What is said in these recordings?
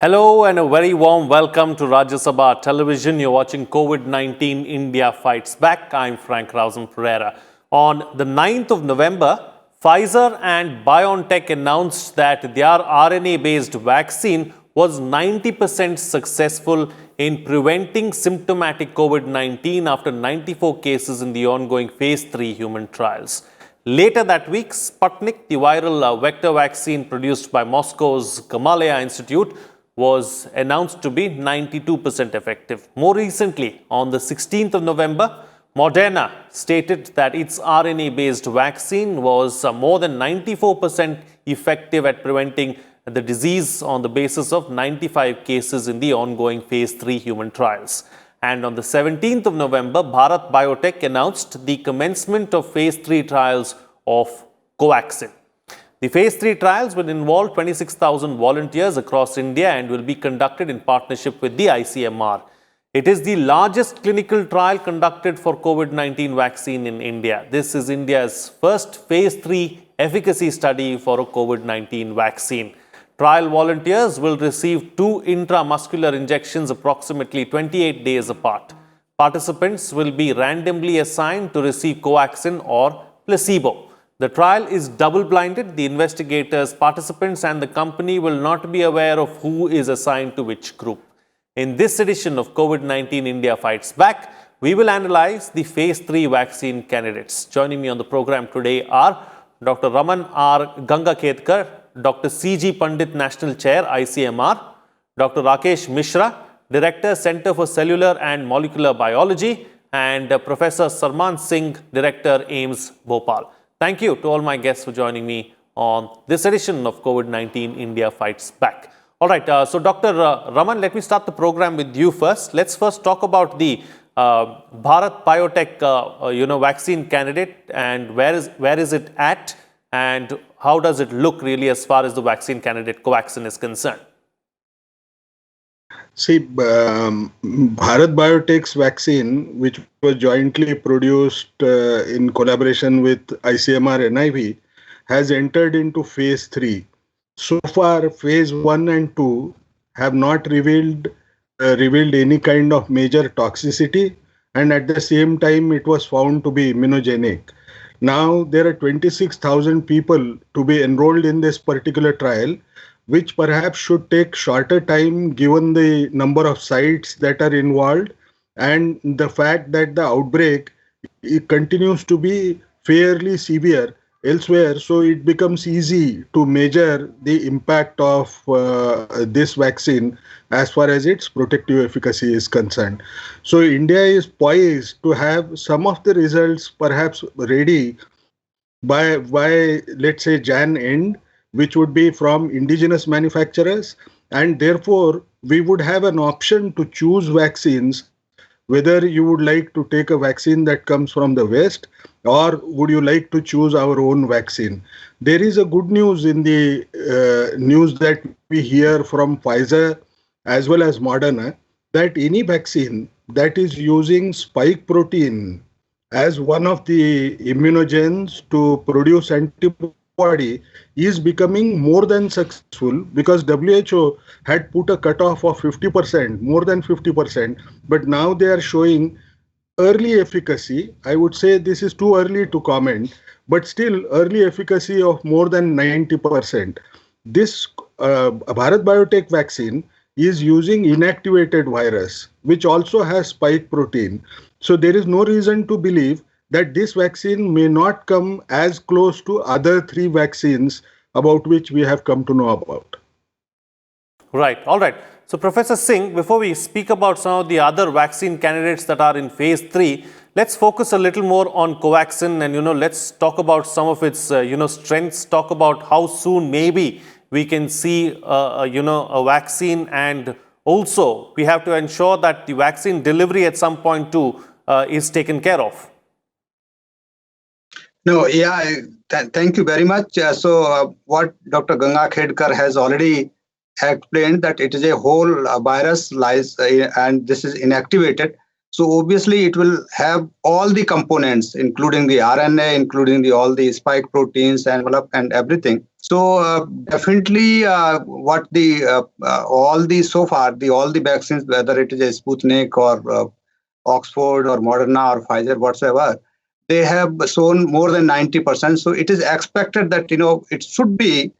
Hello and a very warm welcome to Rajya Sabha Television. You're watching COVID-19 India Fights Back. I'm Frank Rausen Pereira. On the 9th of November, Pfizer and BioNTech announced that their RNA-based vaccine was 90% successful in preventing symptomatic COVID-19 after 94 cases in the ongoing phase 3 human trials. Later that week, Sputnik, the viral vector vaccine produced by Moscow's Gamaleya Institute, was announced to be 92% effective. More recently, on the 16th of November, Moderna stated that its RNA-based vaccine was more than 94% effective at preventing the disease on the basis of 95 cases in the ongoing phase 3 human trials. And on the 17th of November, Bharat Biotech announced the commencement of phase 3 trials of Covaxin. The phase 3 trials will involve 26,000 volunteers across India and will be conducted in partnership with the ICMR. It is the largest clinical trial conducted for COVID-19 vaccine in India. This is India's first phase 3 efficacy study for a COVID-19 vaccine. Trial volunteers will receive 2 intramuscular injections approximately 28 days apart. Participants will be randomly assigned to receive Covaxin or placebo. The trial is double-blinded. The investigators, participants and the company will not be aware of who is assigned to which group. In this edition of COVID-19 India Fights Back, we will analyze the phase 3 vaccine candidates. Joining me on the program today are Dr. Raman R. Gangakhedkar, Dr. C.G. Pandit, National Chair, ICMR, Dr. Rakesh Mishra, Director, Center for Cellular and Molecular Biology, and Professor Sarman Singh, Director, AIIMS, Bhopal. Thank you to all my guests for joining me on this edition of COVID-19 India Fights Back. All right, so Dr. Raman, let me start the program with you first. Let's first talk about the Bharat Biotech vaccine candidate and where is it at and how does it look really as far as the vaccine candidate Covaxin is concerned? See, Bharat Biotech's vaccine, which was jointly produced in collaboration with ICMR and NIV, has entered into phase 3. So far, phase 1 and 2 have not revealed any kind of major toxicity, and at the same time, it was found to be immunogenic. Now, there are 26,000 people to be enrolled in this particular trial, which perhaps should take shorter time given the number of sites that are involved and the fact that the outbreak continues to be fairly severe elsewhere. So it becomes easy to measure the impact of this vaccine as far as its protective efficacy is concerned. So India is poised to have some of the results perhaps ready by let's say Jan end, which would be from indigenous manufacturers, and therefore we would have an option to choose vaccines, whether you would like to take a vaccine that comes from the West or would you like to choose our own vaccine. There is a good news in the news that we hear from Pfizer as well as Moderna that any vaccine that is using spike protein as one of the immunogens to produce antibody is becoming more than successful, because WHO had put a cutoff of 50%, more than 50%, but now they are showing early efficacy. I would say this is too early to comment, but still early efficacy of more than 90%. This Bharat Biotech vaccine is using inactivated virus, which also has spike protein. So there is no reason to believe that this vaccine may not come as close to other 3 vaccines about which we have come to know about. Right. All right. So, Professor Singh, before we speak about some of the other vaccine candidates that are in phase 3, let's focus a little more on Covaxin and, let's talk about some of its, strengths, talk about how soon maybe we can see, a vaccine, and also we have to ensure that the vaccine delivery at some point too is taken care of. No, yeah, thank you very much. What Dr. Gangakhedkar has already explained, that it is a whole virus lies and this is inactivated. So obviously it will have all the components, including the RNA, including all the spike proteins, envelope, and everything. So definitely, what the all the so far all the vaccines, whether it is a Sputnik or Oxford or Moderna or Pfizer, whatsoever, they have shown more than 90%. So it is expected that it should be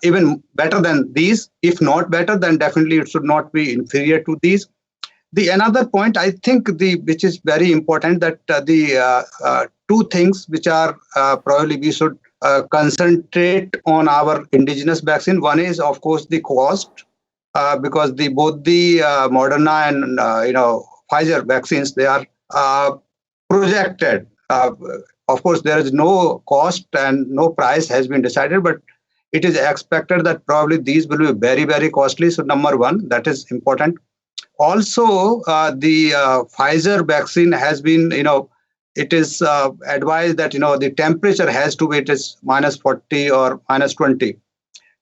even better than these. If not better, then definitely it should not be inferior to these. The another point I think which is very important, that the two things which are probably we should concentrate on our indigenous vaccine. One is of course the cost, because both the Moderna and Pfizer vaccines, they are projected. Of course, there is no cost and no price has been decided, but it is expected that probably these will be very, very costly. So number one, that is important. Also, the Pfizer vaccine has been, it is advised that, the temperature has to be, it is -40 or -20.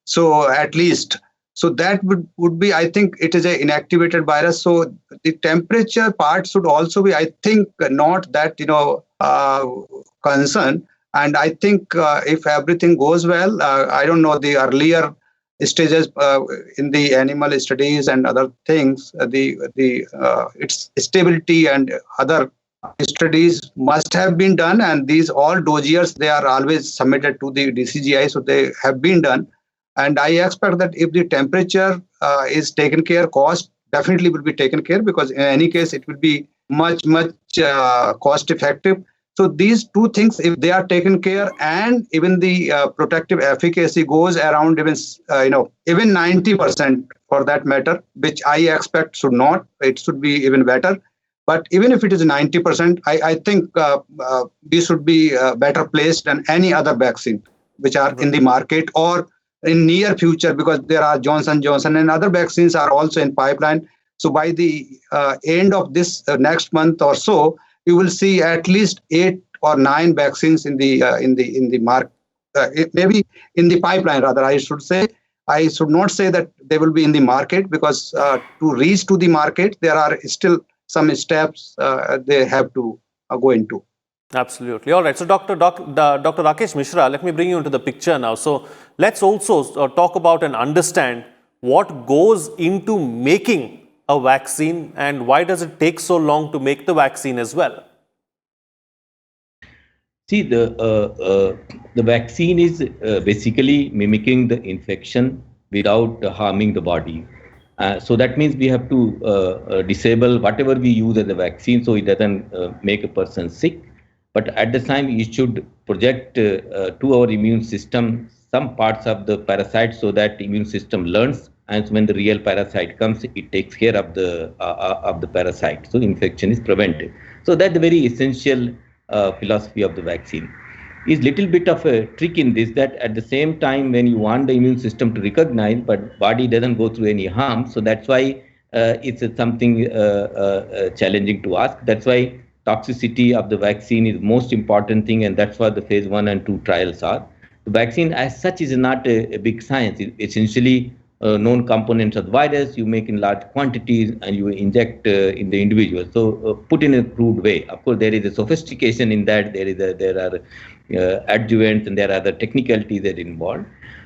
So at least, so that would be, I think it is an inactivated virus. So the temperature part should also be, I think, not that, concern. And I think if everything goes well, I don't know the earlier stages in the animal studies and other things, its stability and other studies must have been done, and these all dossiers, they are always submitted to the DCGI, so they have been done. And I expect that if the temperature is taken care, cost definitely will be taken care, because in any case it will be much cost effective. So these two things, if they are taken care, and even the protective efficacy goes around even even 90% for that matter, which I expect should not, it should be even better. But even if it is 90%, I think we should be better placed than any other vaccine which are in the market or in near future, because there are Johnson & Johnson and other vaccines are also in pipeline. So by the end of this next month or so, you will see at least 8 or 9 vaccines in the market, maybe in the pipeline rather. I should say, I should not say that they will be in the market, because to reach to the market, there are still some steps they have to go into. Absolutely. All right. So, Dr. Rakesh Mishra, let me bring you into the picture now. So, let's also talk about and understand what goes into making a vaccine, and why does it take so long to make the vaccine as well? See, the vaccine is basically mimicking the infection without harming the body. So that means we have to disable whatever we use as a vaccine, so it doesn't make a person sick. But at the time, it should project to our immune system some parts of the parasite, so that immune system learns, and when the real parasite comes, it takes care of the parasite. So infection is prevented. So that's the very essential philosophy of the vaccine. Is little bit of a trick in this, that at the same time when you want the immune system to recognize, but body doesn't go through any harm. So that's why it's something challenging to ask. That's why toxicity of the vaccine is most important thing, and that's what the phase 1 and 2 trials are. The vaccine as such is not a big science. It's essentially known components of the virus, you make in large quantities and you inject in the individual. So put in a crude way. Of course, there is a sophistication in that. There are adjuvants and there are other technicalities that are involved.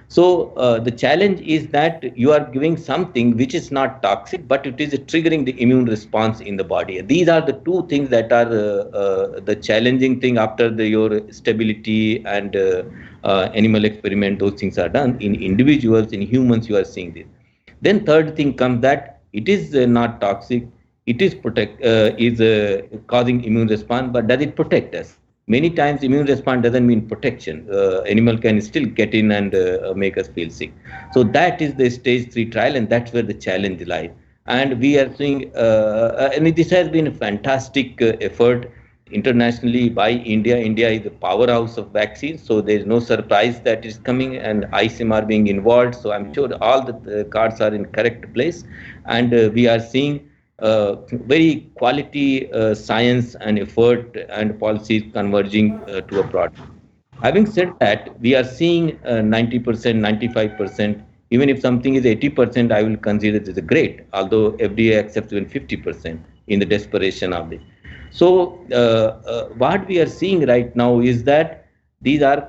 So the challenge is that you are giving something which is not toxic, but it is triggering the immune response in the body. These are the two things that are the challenging thing after your stability and animal experiment. Those things are done. In individuals, in humans, you are seeing this. Then third thing comes that it is not toxic. It is causing immune response, but does it protect us? Many times immune response doesn't mean protection. Animal can still get in and make us feel sick. So that is the stage 3 trial, and that's where the challenge lies. And we are seeing, and this has been a fantastic effort internationally by India. India is the powerhouse of vaccines, so there is no surprise that is coming, and ICMR being involved. So I'm sure all the cards are in correct place, and we are seeing very quality science and effort and policies converging to a product. Having said that, we are seeing 90%, 95%. Even if something is 80%, I will consider it as a great, although FDA accepts even 50%. in the desperation of it. So what we are seeing right now is that these are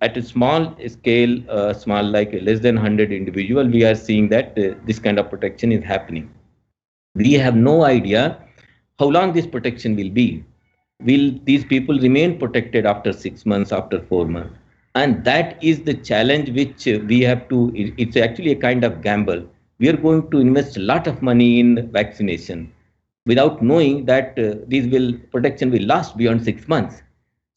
at a small scale, small like less than 100 individual, we are seeing that this kind of protection is happening. We have no idea how long this protection will be. Will these people remain protected after 6 months, after 4 months? And that is the challenge which we have to, it's actually a kind of gamble. We are going to invest a lot of money in vaccination without knowing that protection will last beyond 6 months.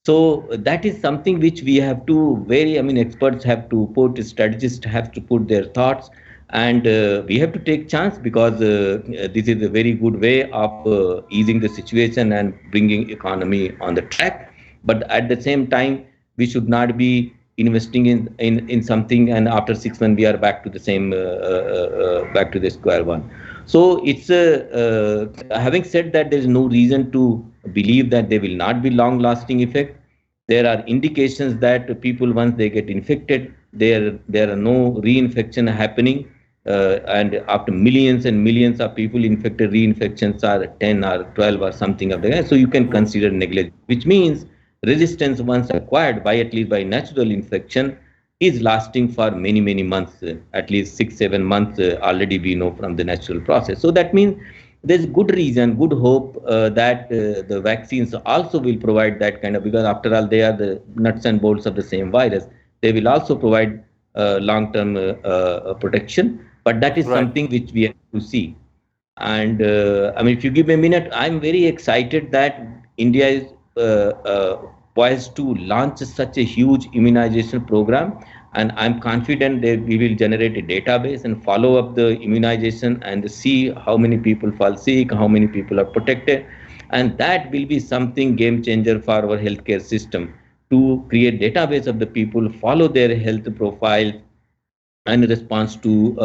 So that is something which we have to experts have to put, strategists have to put their thoughts, and we have to take chance, because this is a very good way of easing the situation and bringing economy on the track. But at the same time, we should not be investing in something and after 6 months we are back to the same back to the square one. So it's having said that, there is no reason to believe that there will not be long lasting effect. There are indications that people, once they get infected, there are no reinfection happening, and after millions and millions of people infected, reinfections are 10 or 12 or something of the kind. So you can consider negligible, which means resistance once acquired by at least by natural infection is lasting for many months, at least 6-7 months already we know from the natural process. So that means there's good reason, good hope that the vaccines also will provide that kind of, because after all they are the nuts and bolts of the same virus. They will also provide long-term protection, but that is something which we have to see. And if you give me a minute, I'm very excited that India is poised to launch such a huge immunization program, and I'm confident that we will generate a database and follow up the immunization and see how many people fall sick, how many people are protected, and that will be something game changer for our healthcare system, to create database of the people, follow their health profile and response to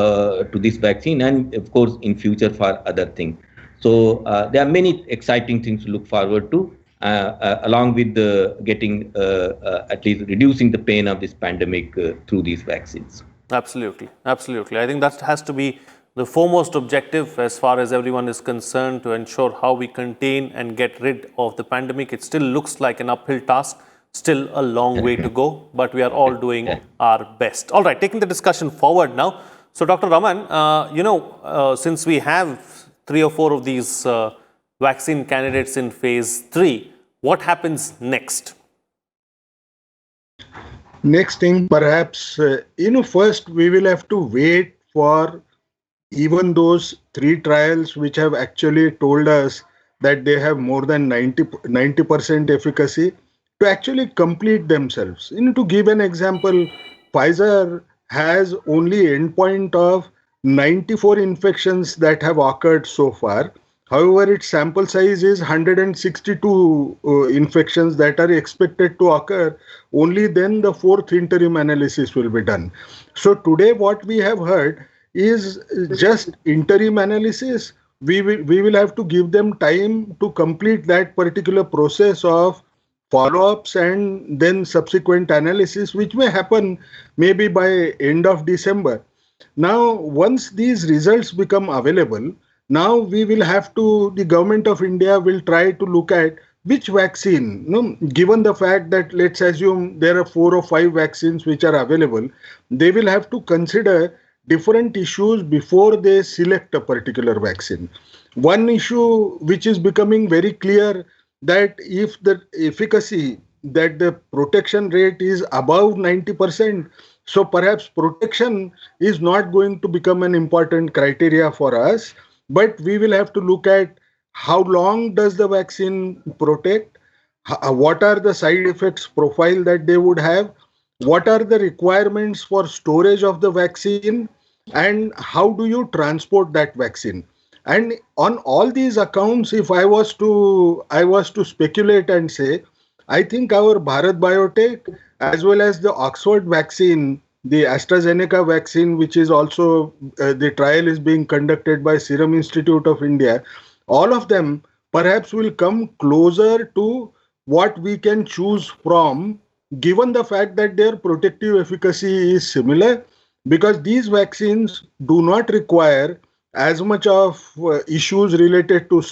this vaccine, and of course in future for other things. So there are many exciting things to look forward to, along with getting at least reducing the pain of this pandemic through these vaccines. Absolutely. I think that has to be the foremost objective as far as everyone is concerned, to ensure how we contain and get rid of the pandemic. It still looks like an uphill task, still a long way to go, but we are all doing our best. All right, taking the discussion forward now. So Dr. Raman, since we have 3 or 4 of these vaccine candidates in phase 3, what happens next? Next thing, perhaps, first we will have to wait for even those 3 trials which have actually told us that they have more than 90% efficacy to actually complete themselves. To give an example, Pfizer has only endpoint of 94 infections that have occurred so far. However, its sample size is 162 infections that are expected to occur. Only then the 4th interim analysis will be done. So today what we have heard is just interim analysis. We will have to give them time to complete that particular process of follow-ups and then subsequent analysis, which may happen maybe by end of December. Now, once these results become available, now we will have to, the government of India will try to look at which vaccine, given the fact that let's assume there are 4 or 5 vaccines which are available, they will have to consider different issues before they select a particular vaccine. One issue which is becoming very clear, that if the efficacy, that the protection rate is above 90%, so perhaps protection is not going to become an important criteria for us, but we will have to look at how long does the vaccine protect, what are the side effects profile that they would have, what are the requirements for storage of the vaccine, and how do you transport that vaccine. And on all these accounts, if I was to speculate and say, I think our Bharat Biotech as well as the Oxford vaccine, the AstraZeneca vaccine, which is also the trial is being conducted by Serum Institute of India, all of them perhaps will come closer to what we can choose from, given the fact that their protective efficacy is similar, because these vaccines do not require as much of issues related to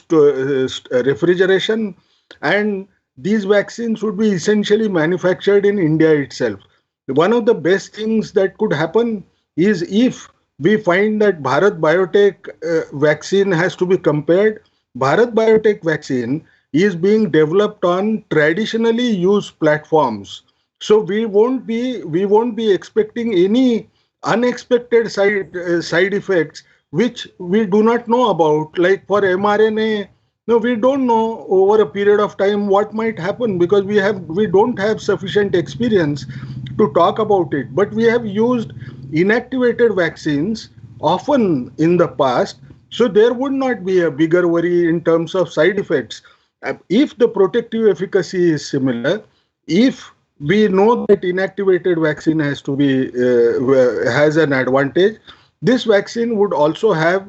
refrigeration, and these vaccines would be essentially manufactured in India itself. One of the best things that could happen is if we find that Bharat Biotech vaccine has to be compared. Bharat Biotech vaccine is being developed on traditionally used platforms, so we won't be expecting any unexpected side effects which we do not know about. Like for mRNA, no, we don't know over a period of time what might happen because we don't have sufficient experience to talk about it. But we have used inactivated vaccines often in the past, so there would not be a bigger worry in terms of side effects. If the protective efficacy is similar, if we know that inactivated vaccine has an advantage, this vaccine would also have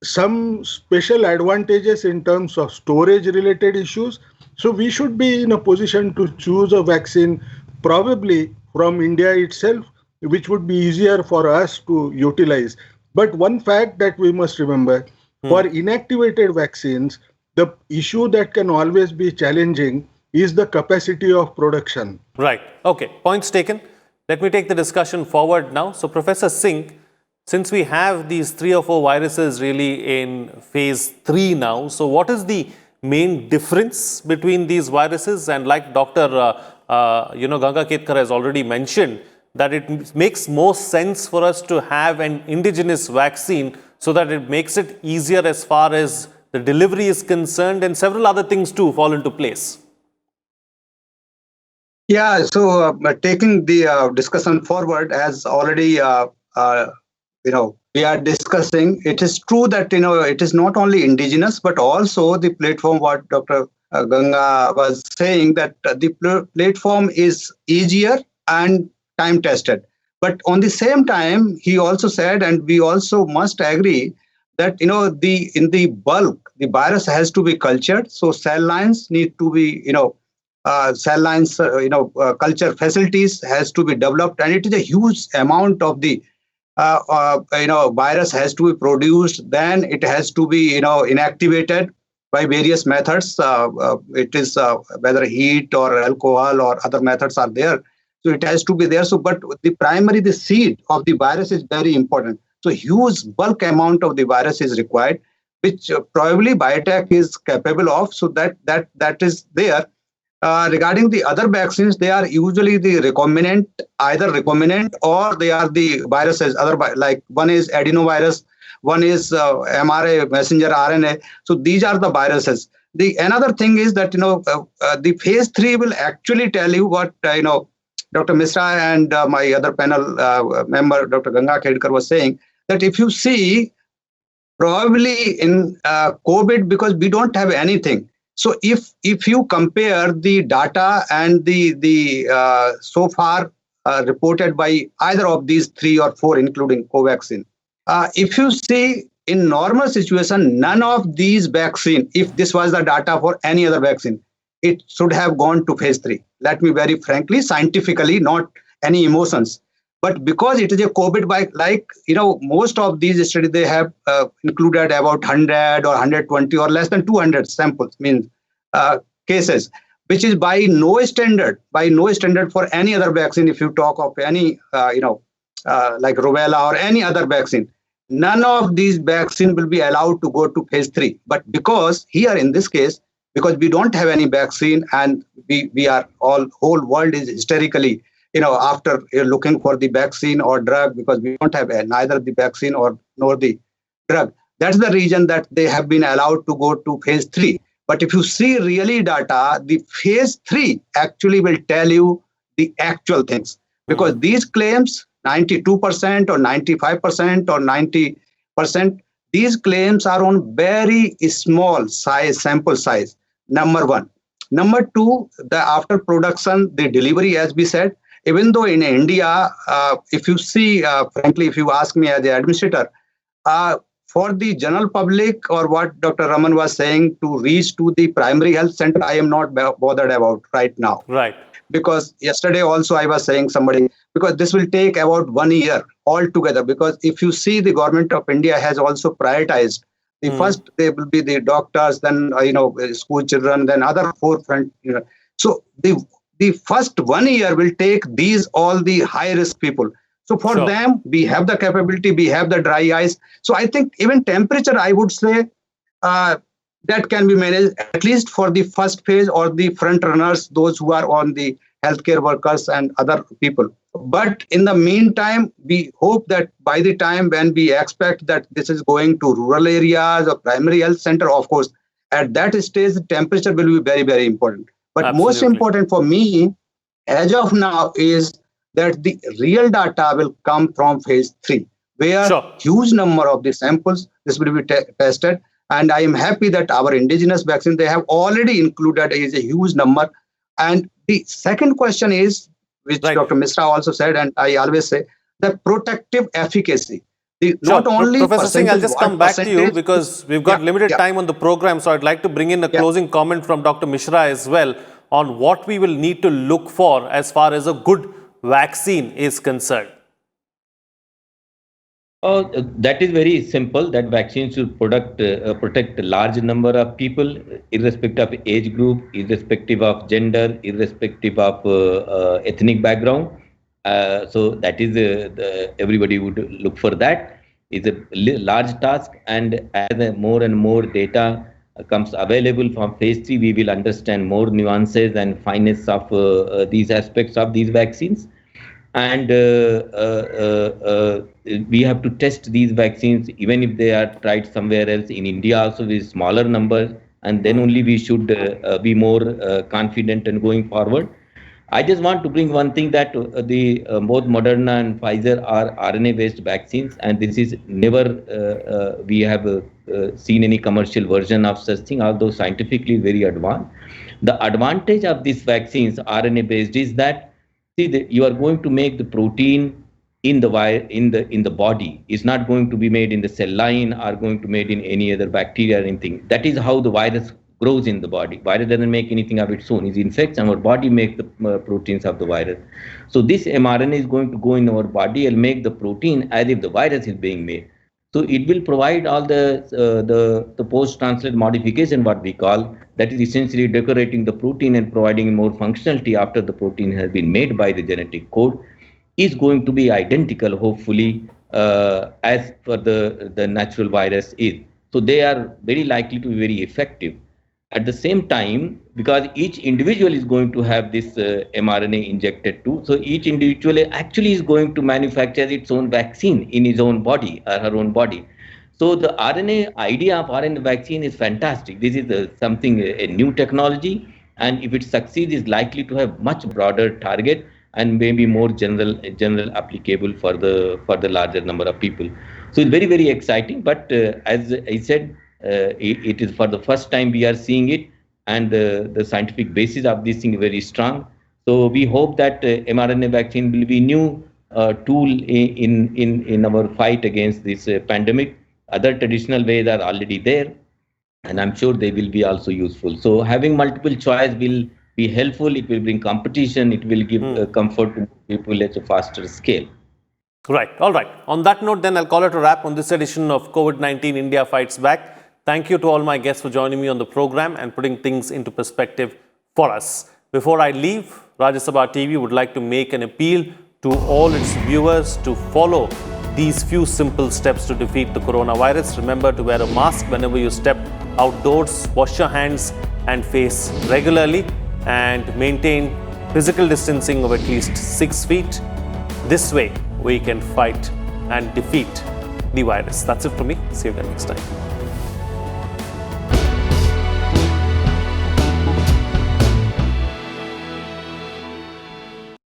some special advantages in terms of storage related issues. So we should be in a position to choose a vaccine probably from India itself, which would be easier for us to utilize. But one fact that we must remember, for inactivated vaccines, the issue that can always be challenging is the capacity of production. Right. Okay. Points taken. Let me take the discussion forward now. So, Professor Singh, since we have these 3 or 4 viruses really in phase 3 now, so what is the main difference between these viruses? And like Dr. Ganga Ketkar has already mentioned, that it makes more sense for us to have an indigenous vaccine so that it makes it easier as far as the delivery is concerned, and several other things too fall into place. Yeah, so taking the discussion forward, as already we are discussing, it is true that it is not only indigenous but also the platform. What Dr. Ganga was saying, that the platform is easier and time tested. But on the same time, he also said, and we also must agree, that in the bulk, the virus has to be cultured. So cell lines need to be culture facilities has to be developed, and it is a huge amount of the virus has to be produced. Then it has to be inactivated by various methods. It is whether heat or alcohol or other methods are there. So it has to be there. So, but the seed of the virus is very important. So huge bulk amount of the virus is required, which probably biotech is capable of. So that is there. Regarding the other vaccines, they are usually the either recombinant or they are the viruses. Like one is adenovirus, one is mRNA, messenger RNA. So these are the viruses. The another thing is that the phase 3 will actually tell you what Dr. Misra and my other panel member Dr. Ganga Ketkar was saying, that if you see probably in COVID, because we don't have anything. So if you compare the data and the so far reported by either of these 3 or 4, including Covaxin, if you see in normal situation, none of these vaccine, if this was the data for any other vaccine, it should have gone to phase 3. Let me very frankly, scientifically, not any emotions. But because it is a COVID, most of these studies, they have included about 100 or 120 or less than 200 samples, means cases, which is by no standard for any other vaccine. If you talk of any, like rubella or any other vaccine, none of these vaccines will be allowed to go to phase 3. But because here in this case, because we don't have any vaccine and we are whole world is hysterically, after looking for the vaccine or drug, because we don't have neither the vaccine nor the drug. That's the reason that they have been allowed to go to phase 3. But if you see really data, the phase 3 actually will tell you the actual things, because these claims, 92% or 95% or 90%, these claims are on very small sample size. Number one. Number two, the after production, the delivery, as we said, even though in India, if you see, frankly, if you ask me as an administrator, for the general public, or what Dr. Raman was saying, to reach to the primary health center, I am not bothered about right now. Right. because yesterday also I was saying somebody, because this will take about 1 year altogether, because if you see, the government of India has also prioritized the first, they will be the doctors, then school children, then other forefront, so the first 1 year will take these all the high risk people. So for Sure. them, we have the capability, we have the dry ice. So I think even temperature, I would say, that can be managed at least for the first phase, or the front runners, those who are on the healthcare workers and other people. But in the meantime, we hope that by the time when we expect that this is going to rural areas or primary health center, of course, at that stage, the temperature will be very, very important. But most Absolutely. important for me, as of now, is that the real data will come from phase 3, where Sure. huge number of the samples, this will be tested. And I am happy that our indigenous vaccine, they have already included is a huge number. And the second question is, which Right. Dr. Misra also said, and I always say, the protective efficacy. Sure. Not only Professor Singh, I'll percentage, just what come back to you percentage- because we've got Yeah, limited yeah. time on the program. So I'd like to bring in a Yeah. closing comment from Dr. Mishra as well on what we will need to look for as far as a good vaccine is concerned. That is very simple. That vaccine should protect a large number of people, irrespective of age group, irrespective of gender, irrespective of ethnic background. So that is everybody would look for that. It's a large task, and as more and more data comes available from phase 3, we will understand more nuances and fineness of these aspects of these vaccines. And we have to test these vaccines, even if they are tried somewhere else in India also with smaller numbers, and then only we should be more confident in going forward. I just want to bring one thing, that both Moderna and Pfizer are RNA-based vaccines, and this is never we have seen any commercial version of such thing, although scientifically very advanced. The advantage of these vaccines, RNA-based, is that you are going to make the protein in the body. It's not going to be made in the cell line or going to be made in any other bacteria or anything. That is how the virus grows in the body. Virus doesn't make anything of its own. It infects, and our body makes the proteins of the virus. So this mRNA is going to go in our body and make the protein as if the virus is being made. So it will provide all the post-translate modification, what we call, that is essentially decorating the protein and providing more functionality after the protein has been made by the genetic code, is going to be identical, hopefully, as for the natural virus is. So they are very likely to be very effective. At the same time, because each individual is going to have this mRNA injected too, so each individual actually is going to manufacture its own vaccine in his own body or her own body. So the RNA idea of RNA vaccine is fantastic. This is something, a new technology, and if it succeeds, is likely to have much broader target and maybe more general applicable for the larger number of people. So it's very, very exciting. But as I said, it is for the first time we are seeing it, and the scientific basis of this thing is very strong. So we hope that mRNA vaccine will be new tool in our fight against this pandemic. Other traditional ways are already there, and I'm sure they will be also useful. So having multiple choice will be helpful. It will bring competition. It will give comfort to people at a faster scale. Right. All right. On that note, then I'll call it a wrap on this edition of COVID-19 India Fights Back. Thank you to all my guests for joining me on the program and putting things into perspective for us. Before I leave, Rajya Sabha TV would like to make an appeal to all its viewers to follow these few simple steps to defeat the coronavirus. Remember to wear a mask whenever you step outdoors, wash your hands and face regularly, and maintain physical distancing of at least 6 feet. This way, we can fight and defeat the virus. That's it from me. See you again next time.